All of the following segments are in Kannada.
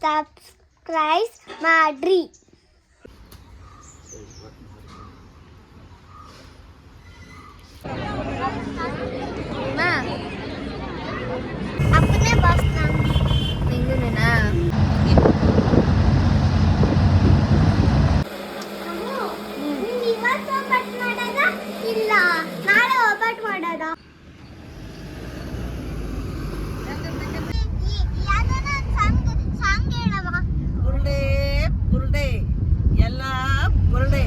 ಸಬ್ಸ್ಕ್ರೈಬ್ ಮಾಡ್ರಿ. ಅಪ್ಪನೇ ಬಾಸ್ ನಿಂಗುನೇನಾ? ಇವತ್ತು ಒಬ್ಬಟ್ಟು ಮಾಡೋದ ಇಲ್ಲ ನಾಳೆ ಒಬ್ಬಟ್ಟು ಮಾಡೋದ? ಬುರುಡೆ ಬುರುಡೆ ಎಲ್ಲ ಬುರುಡೆ.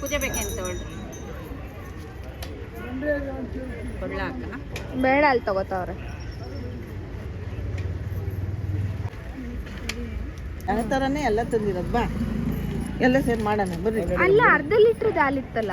ಕುದಿಬೇಕಂತ ಕೊಡ್ಲಾಕ ಬೇಡ ಅಲ್ಲಿ ತಗೋತಾವ್ರೆ. ಅದೇ ಥರನೇ ಎಲ್ಲ ತಂದಿರೋದು. ಬಾ ಎಲ್ಲ ಸೇರಿ ಮಾಡೋಣ ಬರ್ರಿ. ಅಲ್ಲ ಅರ್ಧ ಲೀಟ್ರ್ ಹಾಲಿತ್ತಲ್ಲ.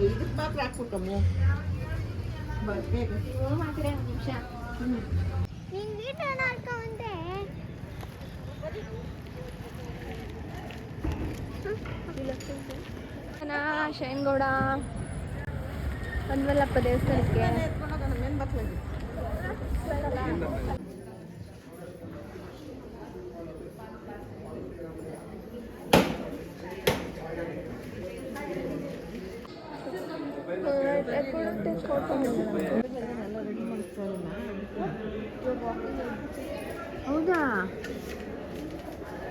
ಇದಕ್ಕೆ ಮಾತ್ರ ಹಾಕ್ಬೇಕಮ್ಮ. ಶೈನ್ಗೌಡ ಬಂದ್ವಲ್ಲಪ್ಪ ದೇವಸ್ಥಾನಕ್ಕೆ. ಹೌದಾ?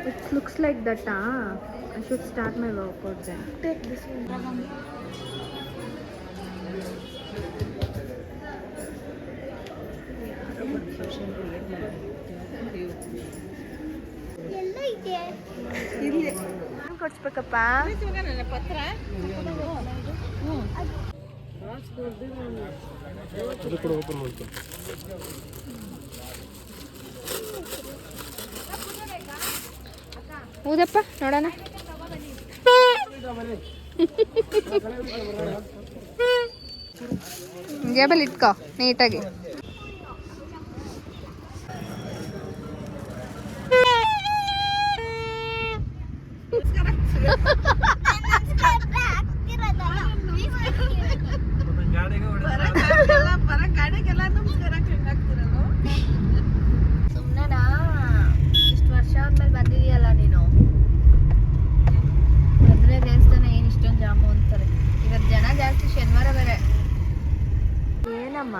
It looks like that. I should start my workout then. Take this one. ಎಲ್ಲ ಇದೆ ಇಲ್ಲಿ ಕೊಡ್ಸ್ಬೇಕಪ್ಪ. ಪತ್ರ ಹೌದಪ್ಪ ನೋಡೋಣ. ಜೇಬಲ್ ಇಟ್ಕೋ ನೀಟಾಗಿ. ಸುಮ್ಮನೆನಾ? ಇಷ್ಟು ವರ್ಷ ಆದ್ಮೇಲೆ ಬಂದಿದೀಯಲ್ಲ ನೀನು. ಮದುವೆ ದೇವಸ್ಥಾನ ಏನು ಇಷ್ಟೊಂದು ಜಾಮು ಅಂತಾರೆ. ಇವತ್ತು ಜನ ಜಾಸ್ತಿ, ಶನಿವಾರ ಬೇರೆ. ಏನಮ್ಮ?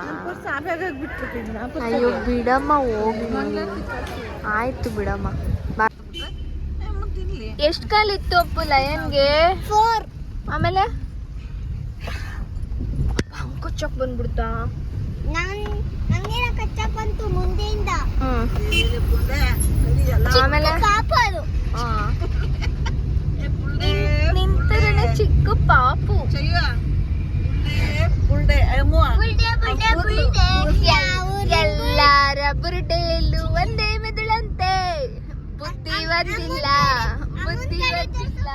ಅಯ್ಯೋ ಬಿಡಮ್ಮ, ಹೋಗಿ. ಆಯ್ತು ಬಿಡಮ್ಮ. ಎಷ್ಟು ಕಾಲಿತ್ತು ಅಪ್ಪು ಲಯನ್ಗೆ? 4. ಆಮೇಲೆ ಕೊಚ್ಚಕ್ ಬಂದ್ಬಿಡ್ತಾ? ನಂಗೆ ಕಚ್ಚಕ್ ಬಂತು ಮುಂದೆಯಿಂದ. ಆಮೇಲೆ ಪಾಪದು ನಿಂತರನೆ ಚಿಕ್ಕ ಪಾಪು. ಎಲ್ಲಾರ ಬುರುಡೆಯಲ್ಲೂ ಒಂದೇ ಮೆದುಳಂತೆ. ಬುದ್ಧಿ ಬಂದಿಲ್ಲ, ಬುದ್ಧಿ ಬಂದಿಲ್ಲ.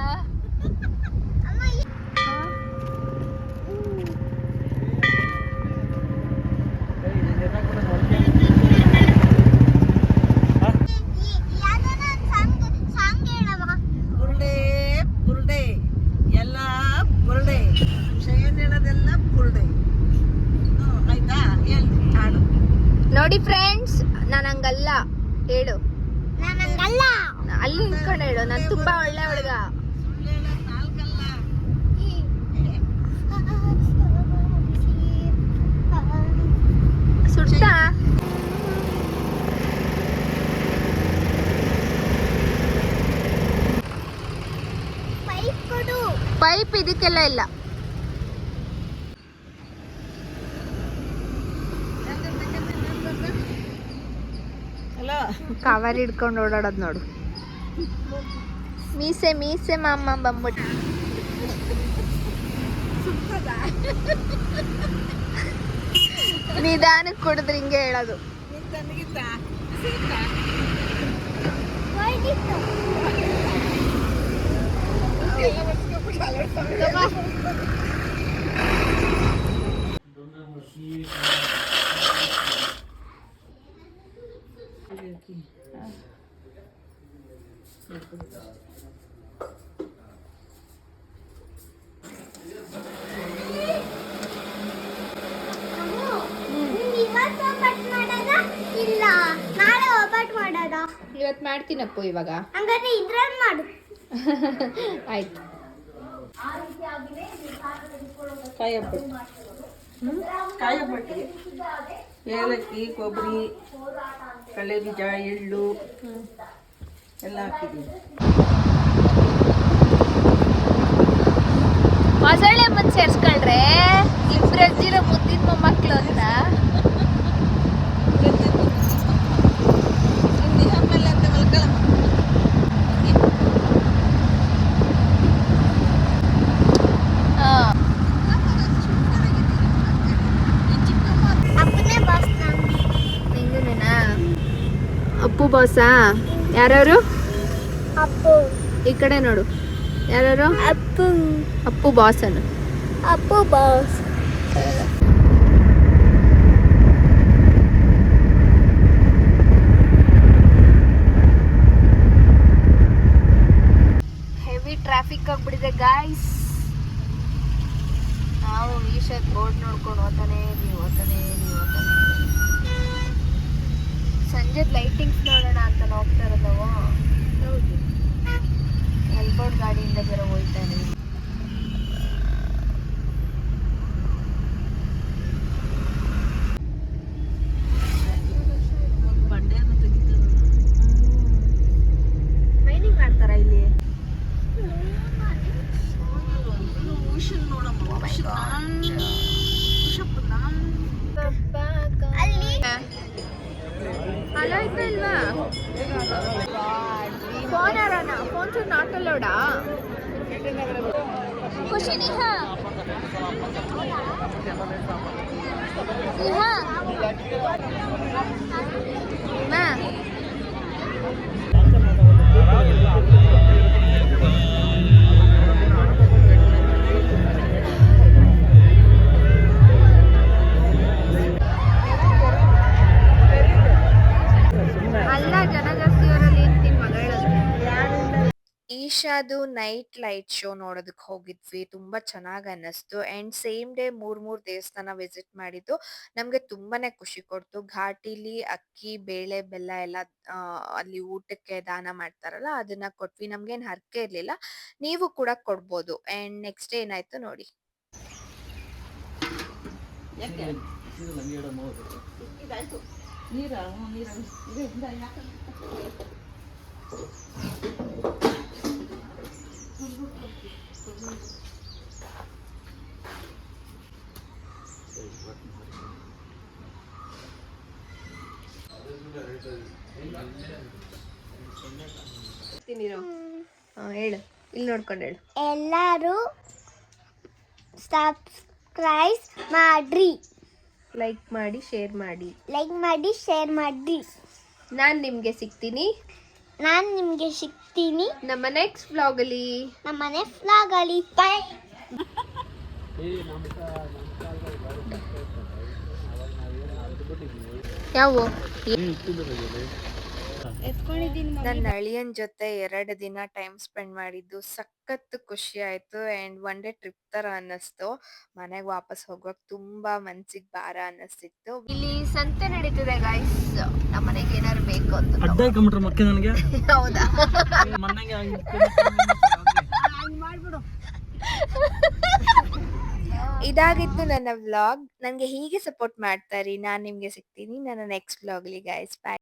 ಬುರುಡೆ ಬುರುಡೆ ಎಲ್ಲ ನೋಡಿ ಫ್ರೆಂಡ್ಸ್, ನಾನು ಹಂಗಲ್ಲ ಹೇಳು. ನಾನು ಹಂಗಲ್ಲ. ಅಲ್ಲಿ ನಿಂತ್ಕೊಂಡು ಹೇಳು, ನಾನು ತುಂಬಾ ಒಳ್ಳೆ ಹುಡುಗ. ಸುಡ್ತಾ ಪೈಪ್ ಕೊಡು. ಪೈಪ್ ಇದಕ್ಕೆಲ್ಲ ಇಲ್ಲ. ಹಲೋ, ಕವರ್ ಹಿಡ್ಕೊಂಡು ಓಡಾಡೋದು ನೋಡು. ಮೀಸೆ ಮೀಸೆ ಮಾಮ ಬಂದ್ಬಿಟ್ಟು ನಿಧಾನಕ್ಕೆ ಕುಡಿದ್ರೆ ಹಿಂಗೆ ಹೇಳೋದು. ಹೊಯ್ದಿತ್ತು. ಇವತ್ತು ಒಬ್ಬಟ್ಟು ಮಾಡೋದಾ ಇಲ್ಲ ನಾಳೆ ಒಬ್ಬಟ್ಟು ಮಾಡೋದಾ? ಇವತ್ತು ಮಾಡ್ತೀನಪ್ಪ ಇವಾಗ. ಹಂಗಾದ್ರೆ ಇದ್ರಲ್ಲಿ ಮಾಡು. ಆಯ್ತು. ಕಾಯಿ ಒಬ್ಬಟ್ಟು. ಕಾಯಿ ಒಬ್ಬಟ್ಟಿಗೆ ಏಲಕ್ಕಿ, ಕೊಬ್ಬರಿ, ಕಡಲೆ ಬೀಜ, ಎಳ್ಳು ಎಲ್ಲ ಹಾಕಿದ್ದೀವಿ. ಮೊಸಳೆ ಮುಂದೆ ಸೇರ್ಸ್ಕೊಂಡ್ರೆ ಇಬ್ಬರಜ್ಜಿರೋ ಮುದ್ದಿನ ಮೊಮ್ಮಕ್ಕಳು ಅಂತ. ಅಪ್ಪನೇ ಬಾಸ್ ನಿಂಗುನೇನಾ? ಅಪ್ಪು ಬಾಸಾ? ಯಾರ್ಯಾರು? ಅಪ್ಪು. ಈ ಕಡೆ ನೋಡು, ಯಾರ್ಯಾರು? ಅಪ್ಪು. ಅಪ್ಪು ಬಾಸ್ ಅನ್ನು. ಅಪ್ಪು ಬಾಸ್. ಹೆವಿ ಟ್ರಾಫಿಕ್ ಆಗ್ಬಿಟ್ಟಿದೆ ಗಾಯ್ಸ್. ನಾವು ಈಶಾದ್ ಬೋರ್ಡ್ ನೋಡ್ಕೊಂಡು ಹೋಗ್ತಾನೆ ಸಂಜೆದ್ ಲೈಟಿಂಗ್ಸ್ ನೋಡೋಣ ಅಂತ ಹೋಗ್ತಾ ಇರೋದವು. ಎಲ್ಬೋರ್ಡ್ ಗಾಡಿಯಿಂದ ಬೇರೆ ಹೋಯ್ತಾನೆ. ಮೈನಿಂಗ್ ಮಾಡ್ತಾರ ಇಲ್ಲಿ. ಅಲ್ಲಿ ಹಲೋ ಆಯ್ತಾ ಇಲ್ವಾ? ಫೋನ್ ಆಡೋಣ. ಫೋನ್ ಚೂರು ನಾಟ್ ಅಲೋಡಾ? ಖುಷಿ ನಿಹಾ ನಿಹಾ ಮಾ ಅಲ್ಲ, ಜನ ಜಾಸ್ತಿ ಅವರಲ್ಲಿ ಏನ್ ಮಗಳು. ಈಶಾದು ನೈಟ್ ಲೈಟ್ ಶೋ ನೋಡೋದಕ್ಕೆ ಹೋಗಿದ್ವಿ. ತುಂಬಾ ಚೆನ್ನಾಗಿ ಅನ್ನಿಸ್ತು. ಅಂಡ್ ಸೇಮ್ ಡೇ ಮೂರ್ ದೇವಸ್ಥಾನ ವಿಸಿಟ್ ಮಾಡಿದ್ದು ನಮ್ಗೆ ತುಂಬಾನೇ ಖುಷಿ ಕೊಡ್ತು. ಘಾಟಿಲಿ ಅಕ್ಕಿ, ಬೇಳೆ, ಬೆಲ್ಲ ಎಲ್ಲ ಅಲ್ಲಿ ಊಟಕ್ಕೆ ದಾನ ಮಾಡ್ತಾರಲ್ಲ, ಅದನ್ನ ಕೊಟ್ವಿ. ನಮ್ಗೇನ್ ಹರಕೆ ಇರ್ಲಿಲ್ಲ, ನೀವು ಕೂಡ ಕೊಡ್ಬೋದು. ಅಂಡ್ ನೆಕ್ಸ್ಟ್ ಡೇ ಏನಾಯ್ತು ನೋಡಿ. ಹೇಳು, ಇಲ್ಲಿ ನೋಡ್ಕೊಂಡು ಹೇಳು. ಎಲ್ಲರೂ ಸಬ್ಸ್ಕ್ರೈಬ್ ಮಾಡ್ರಿ, ಲೈಕ್ ಮಾಡಿ, ಶೇರ್ ಮಾಡಿ. ಲೈಕ್ ಮಾಡಿ, ಶೇರ್ ಮಾಡಿ. ನಾನ್ ನಿಮ್ಗೆ ಸಿಗ್ತೀನಿ ನಮ್ಮ ನೆಕ್ಸ್ಟ್ ವ್ಲಾಗ್ ಅಲ್ಲಿ. ನಮ್ಮನೆ ಫ್ಲಾಗ್ ಅಲ್ಲಿ. ಬಾಯ್. ಯಾವ ನನ್ನ ಅಳಿಯನ್ ಜೊತೆ 2 ದಿನ ಟೈಮ್ ಸ್ಪೆಂಡ್ ಮಾಡಿದ್ದು ಸಖತ್ ಖುಷಿ ಆಯ್ತು ಅಂಡ್ ಒನ್ ಡೇ ಟ್ರಿಪ್ ತರ ಅನ್ನಿಸ್ತು. ಮನೆಗ್ ವಾಪಸ್ ಹೋಗುವಾಗ ತುಂಬಾ ಮನ್ಸಿಗ್ ಭಾರ ಅನ್ನಿಸ್ತಿತ್ತು. ಇಲ್ಲಿ ಸಂತೆ ನಡೀತಿದೆ ಗೈಸ್. ನಮ್ಮ ಮನೆಗೆ ಏನಾದ್ರು ಬೇಕು ಅಂತ ಅಡ್ಡ ಕಂಬಿಟ್ರೆ ಮಕ್ಕೆ ನನಗೆ ಹೌದಾ ಮನೆಗೆ ಇದಾಗಿತ್ತು ನನ್ನ ವ್ಲಾಗ್. ನಂಗೆ ಹೀಗೆ ಸಪೋರ್ಟ್ ಮಾಡ್ತಾ ಇರಿ. ನಾನ್ ನಿಮ್ಗೆ ಸಿಗ್ತೀನಿ ನನ್ನ ನೆಕ್ಸ್ಟ್ ವ್ಲಾಗ್ಲಿ ಗೈಸ್. ಬಾಯ್.